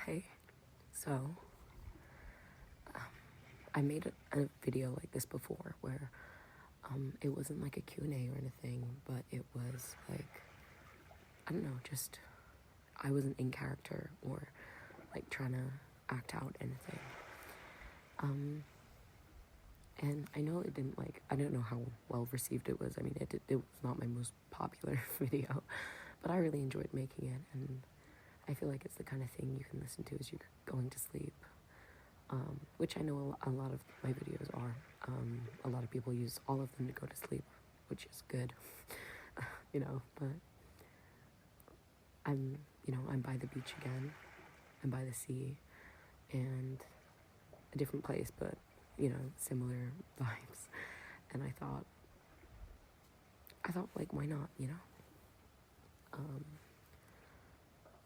Hey, so I made a video like this before where it wasn't like a Q&A or anything, but it was like, I don't know, just I wasn't in character or like trying to act out anything. And I know it didn't I don't know how well received it was. I mean, it was not my most popular video, but I really enjoyed making it, and I feel like it's the kind of thing you can listen to as you're going to sleep. Which I know a lot of my videos are. A lot of people use all of them to go to sleep, which is good, but I'm by the beach again. I'm by the sea, and a different place, but, similar vibes. And I thought, like, why not,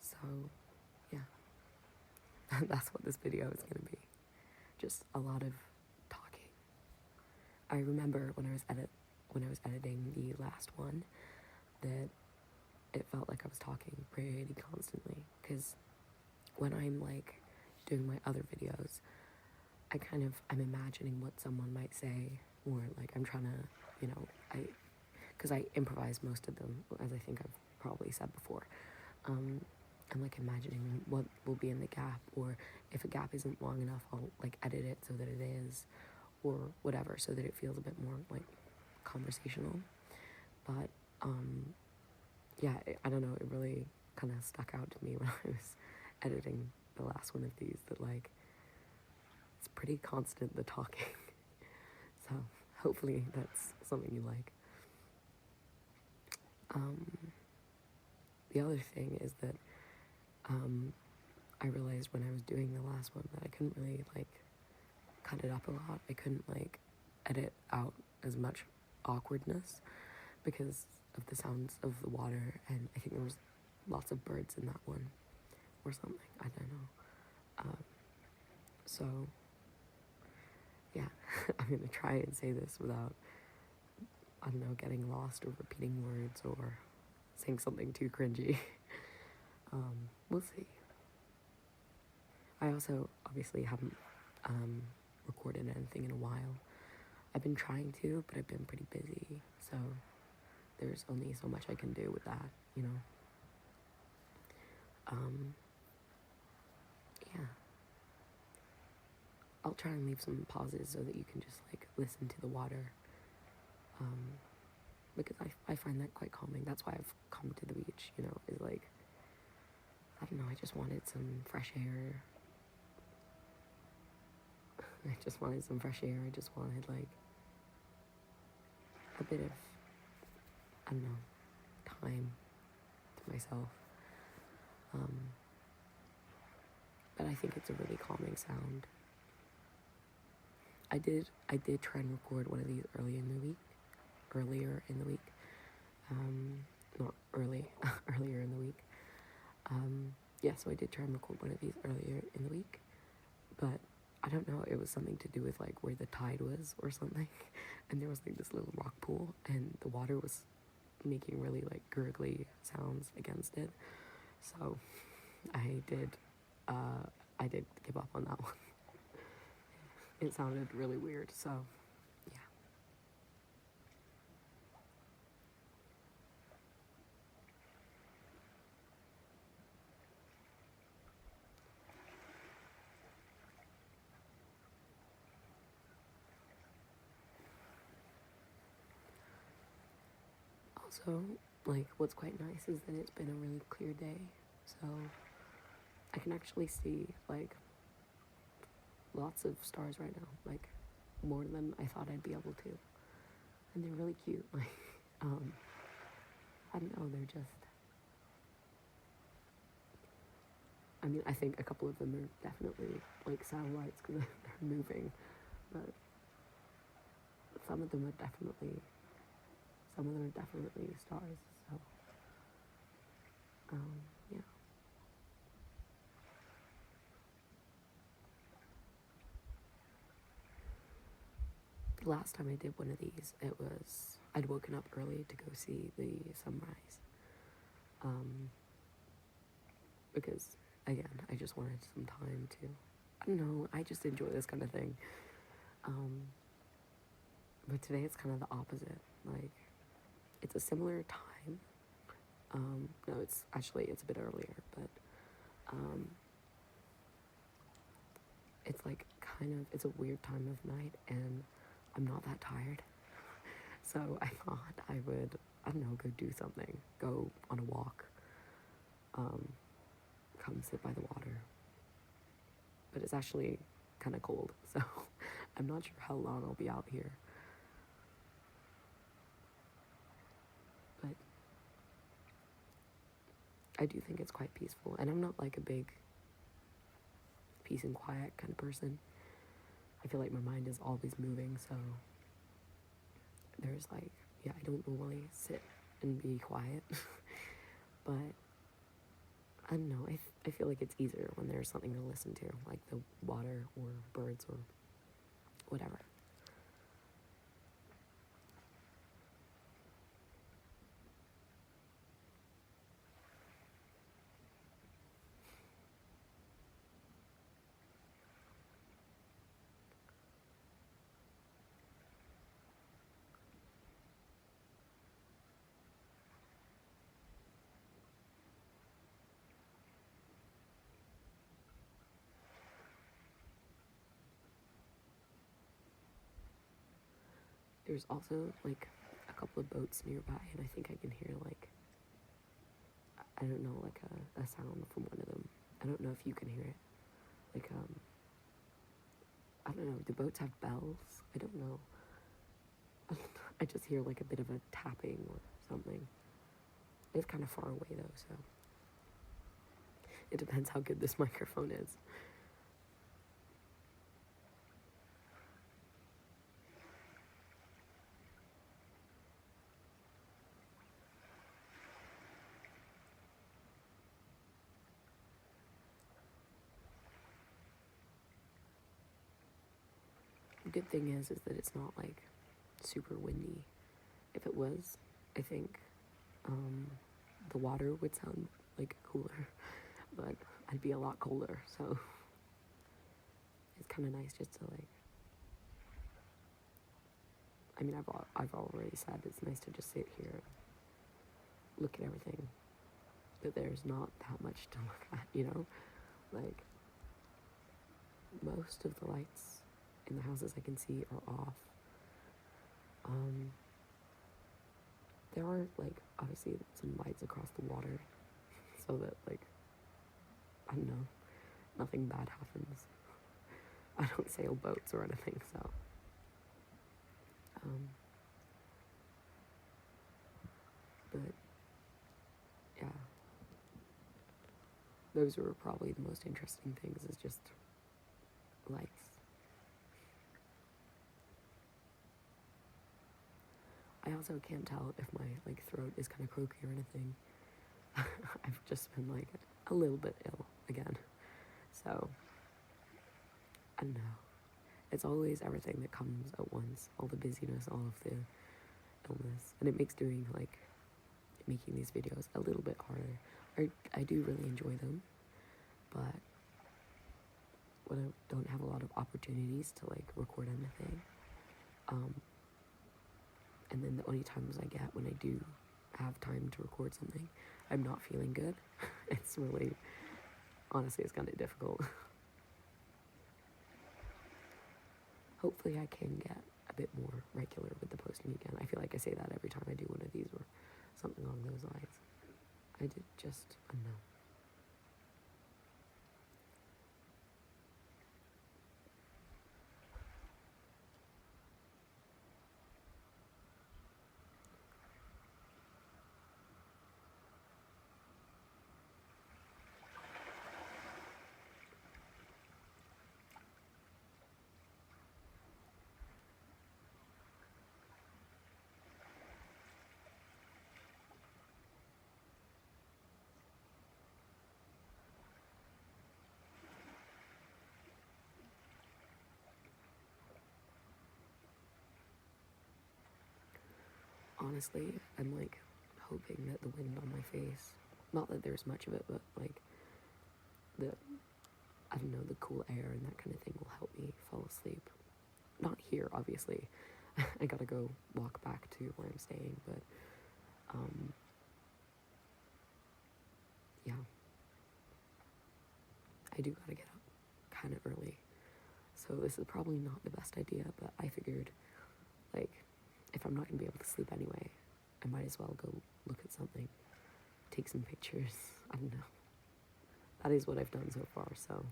So, yeah, that's what this video is going to be. Just a lot of talking. I remember when I was editing the last one that it felt like I was talking pretty constantly, because when I'm like doing my other videos, I'm imagining what someone might say, or like I'm trying to, because I improvise most of them, as I think I've probably said before. I'm like imagining what will be in the gap, or if a gap isn't long enough, I'll like edit it so that it is, or whatever, so that it feels a bit more like conversational. But yeah, I don't know, it really kind of stuck out to me when I was editing the last one of these, that like it's pretty constant, the talking. So hopefully that's something you like. The other thing is that I realized when I was doing the last one that I couldn't really like cut it up a lot. I couldn't like edit out as much awkwardness because of the sounds of the water, and I think there was lots of birds in that one or something. I don't know. So yeah, I'm gonna try and say this without, I don't know, getting lost or repeating words or saying something too cringy. We'll see. I also obviously haven't recorded anything in a while. I've been trying to, but I've been pretty busy, so there's only so much I can do with that, yeah. I'll try and leave some pauses so that you can just like listen to the water, because I find that quite calming. That's why I've come to the beach, is like, I don't know, I just wanted some fresh air. I just wanted like a bit of, I don't know, time to myself. But I think it's a really calming sound. I did try and record one of these earlier in the week. Not early, earlier in the week. Yeah, so I did try and record one of these earlier in the week, but I don't know, it was something to do with like where the tide was or something, and there was like this little rock pool, and the water was making really like gurgly sounds against it, so I did give up on that one. It sounded really weird, so yeah. Also, like, what's quite nice is that it's been a really clear day, so I can actually see like lots of stars right now, like more than I thought I'd be able to, and they're really cute. Like, I don't know, they're just, I mean, I think a couple of them are definitely like satellites because they're moving, but some of them are definitely stars. So, yeah. The last time I did one of these, I'd woken up early to go see the sunrise, because again, I just wanted some time to, I don't know, I just enjoy this kind of thing. But today it's kind of the opposite. Like, it's a similar time. No, it's a bit earlier, but it's like it's a weird time of night, and I'm not that tired. So I thought I would, I don't know, go do something, go on a walk, come sit by the water. But it's actually kind of cold, so I'm not sure how long I'll be out here. But I do think it's quite peaceful, and I'm not like a big peace and quiet kind of person. I feel like my mind is always moving, so there's like, yeah, I don't normally sit and be quiet. But I don't know, I feel like it's easier when there's something to listen to, like the water or birds or whatever. There's also like a couple of boats nearby, and I think I can hear like, I don't know, like a sound from one of them. I don't know if you can hear it. Like, I don't know, do boats have bells? I don't know. I just hear like a bit of a tapping or something. It's kind of far away though, so it depends how good this microphone is. The good thing is that it's not like super windy. If it was, I think the water would sound like cooler, but I'd be a lot colder, so it's kind of nice just to like, I mean, I've already said it's nice to just sit here and look at everything, but there's not that much to look at, you know? Like, most of the lights in the houses I can see are off. There are, like, obviously some lights across the water, so that, like, I don't know, nothing bad happens. I don't sail boats or anything, so. But, yeah. Those were probably the most interesting things, is just lights. I also can't tell if my like throat is kind of croaky or anything. I've just been like a little bit ill again, so I don't know. It's always everything that comes at once, all the busyness, all of the illness, and it makes making these videos a little bit harder. I do really enjoy them, but when I don't have a lot of opportunities to like record anything, and then the only times I get when I do have time to record something, I'm not feeling good. It's really, honestly, it's kind of difficult. Hopefully I can get a bit more regular with the posting again. I feel like I say that every time I do one of these or something along those lines. I don't know. Honestly, I'm like hoping that the wind on my face, not that there's much of it, but like the, I don't know, the cool air and that kind of thing will help me fall asleep. Not here, obviously. I gotta go walk back to where I'm staying, but, yeah. I do gotta get up kind of early. So this is probably not the best idea, but I figured, like, if I'm not gonna be able to sleep anyway, I might as well go look at something, take some pictures, I don't know. That is what I've done so far, so.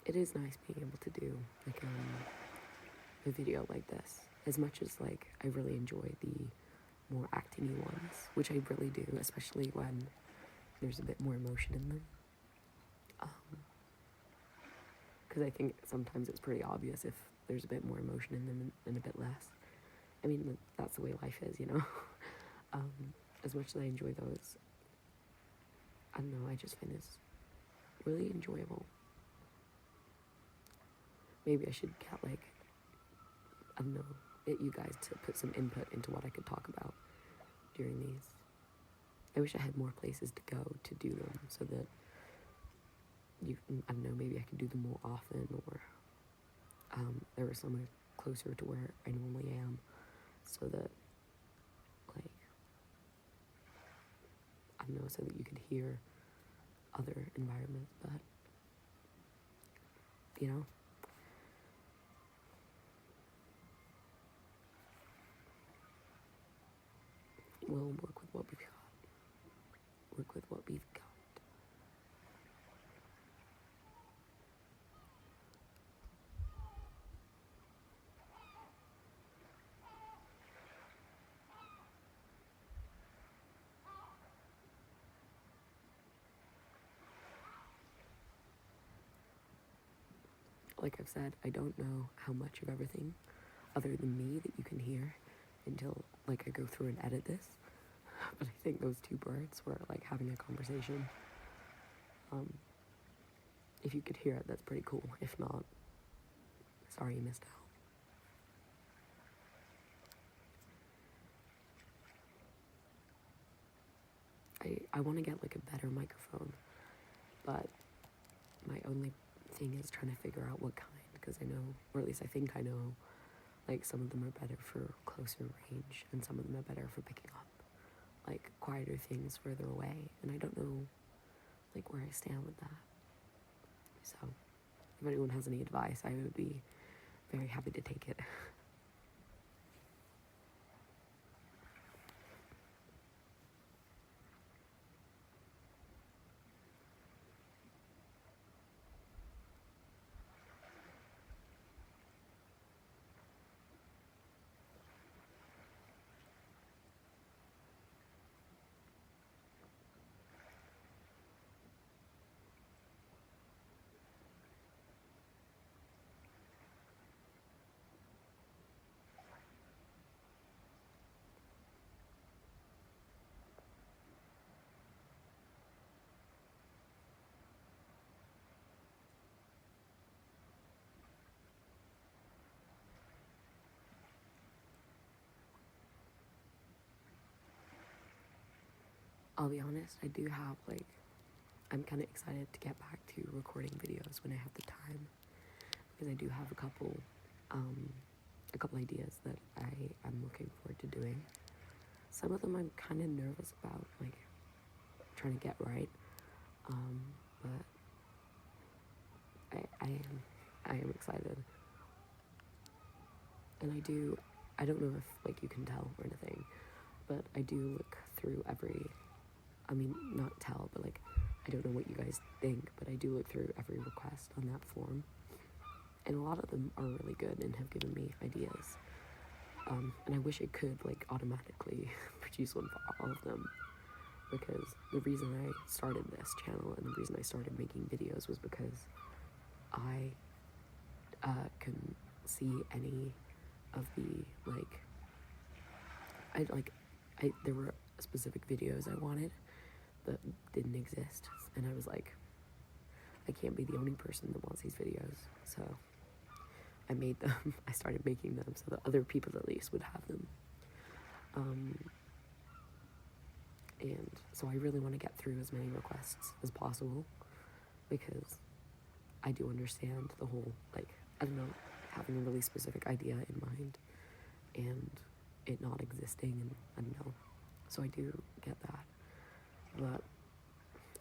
It is nice being able to do, like, a video like this, as much as, like, I really enjoy the more acting-y ones, which I really do, especially when there's a bit more emotion in them. Because I think sometimes it's pretty obvious if there's a bit more emotion in them and a bit less. I mean, that's the way life is, you know? As much as I enjoy those, I don't know, I just find this really enjoyable. Maybe I should get, like, I don't know, get you guys to put some input into what I could talk about during these. I wish I had more places to go to do them so that I don't know, maybe I could do them more often, or there was somewhere closer to where I normally am, so that, like, I don't know, so that you could hear other environments, but, you know, we'll work with what we've got. Work with what we've got. Like I've said, I don't know how much of everything other than me that you can hear until, like, I go through and edit this. But I think those two birds were, like, having a conversation. If you could hear it, that's pretty cool. If not, sorry you missed out. I want to get, like, a better microphone, but my only thing is trying to figure out what kind, because I know, or at least I think I know, like, some of them are better for closer range, and some of them are better for picking up, like, quieter things further away, and I don't know, like, where I stand with that. So, if anyone has any advice, I would be very happy to take it. I'll be honest, I do have, like, I'm kind of excited to get back to recording videos when I have the time, because I do have a couple ideas that I'm looking forward to doing. Some of them I'm kind of nervous about, like, trying to get right, but I am excited, and I don't know if, like, you can tell or anything, but I do look through not tell, but, like, I don't know what you guys think, but I do look through every request on that form, and a lot of them are really good and have given me ideas, and I wish I could, like, automatically produce one for all of them, because the reason I started this channel and the reason I started making videos was because I can see any of the, like, there were specific videos I wanted that didn't exist, and I was like, I can't be the only person that wants these videos, so I made them. I started making them so that other people at least would have them. And so I really want to get through as many requests as possible, because I do understand the whole, like, I don't know, having a really specific idea in mind and it not existing, and I don't know. So I do get that. But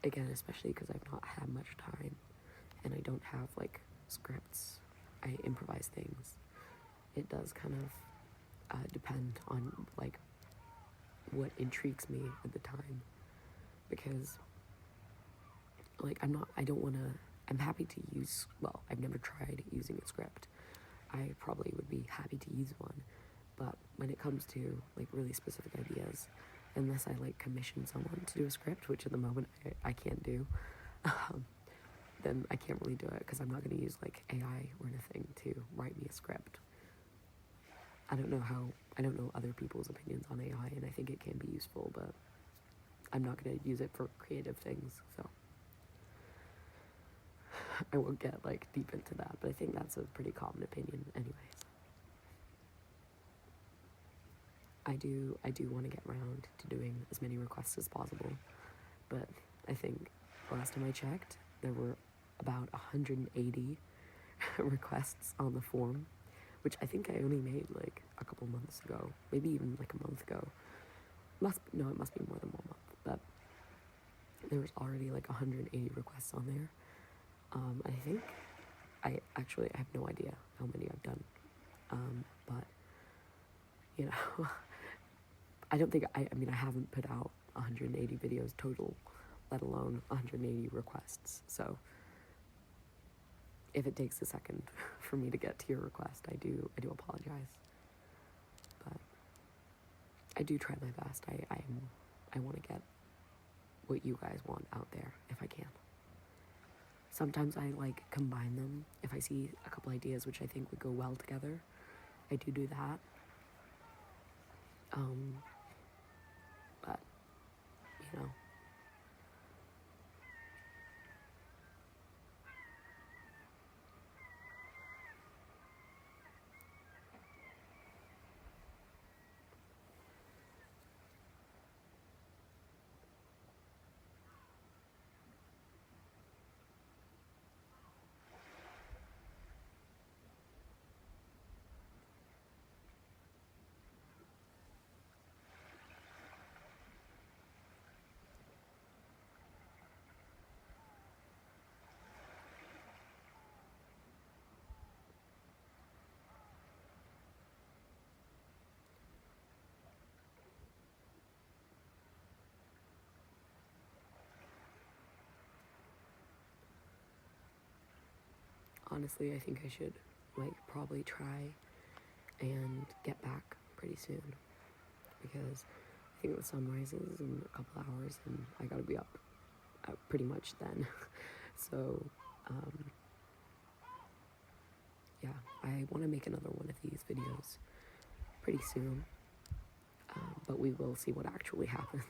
again, especially because I've not had much time and I don't have, like, scripts, I improvise things. It does kind of depend on, like, what intrigues me at the time, because, like, I'm happy to use, well, I've never tried using a script. I probably would be happy to use one, but when it comes to, like, really specific ideas, unless I, like, commission someone to do a script, which at the moment I can't do, then I can't really do it, because I'm not going to use, like, AI or anything to write me a script. I don't know other people's opinions on AI, and I think it can be useful, but I'm not going to use it for creative things, so I won't get, like, deep into that, but I think that's a pretty common opinion anyways. I do want to get around to doing as many requests as possible, but I think last time I checked, there were about 180 requests on the form, which I think I only made, like, a couple months ago, maybe even, like, a month ago. It must be more than 1 month, but there was already, like, 180 requests on there. I think, I have no idea how many I've done, but, you know, I don't think, I haven't put out 180 videos total, let alone 180 requests, so if it takes a second for me to get to your request, I do apologize, but I do try my best. I want to get what you guys want out there if I can. Sometimes I, like, combine them. If I see a couple ideas which I think would go well together, I do that. But, you know, honestly, I think I should, like, probably try and get back pretty soon, because I think the sun rises in a couple hours and I gotta be up pretty much then. So, yeah, I want to make another one of these videos pretty soon, but we will see what actually happens.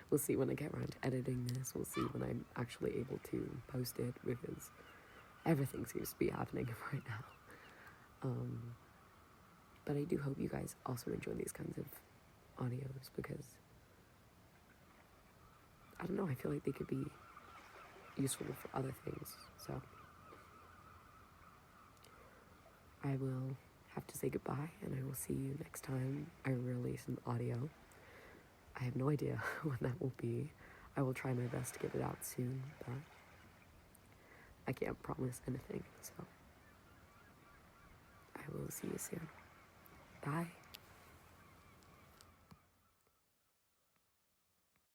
We'll see when I get around to editing this. We'll see when I'm actually able to post it, because everything seems to be happening right now. But I do hope you guys also enjoy these kinds of audios, because I don't know, I feel like they could be useful for other things. So I will have to say goodbye, and I will see you next time I release an audio. I have no idea when that will be. I will try my best to get it out soon, but I can't promise anything, so I will see you soon. Bye.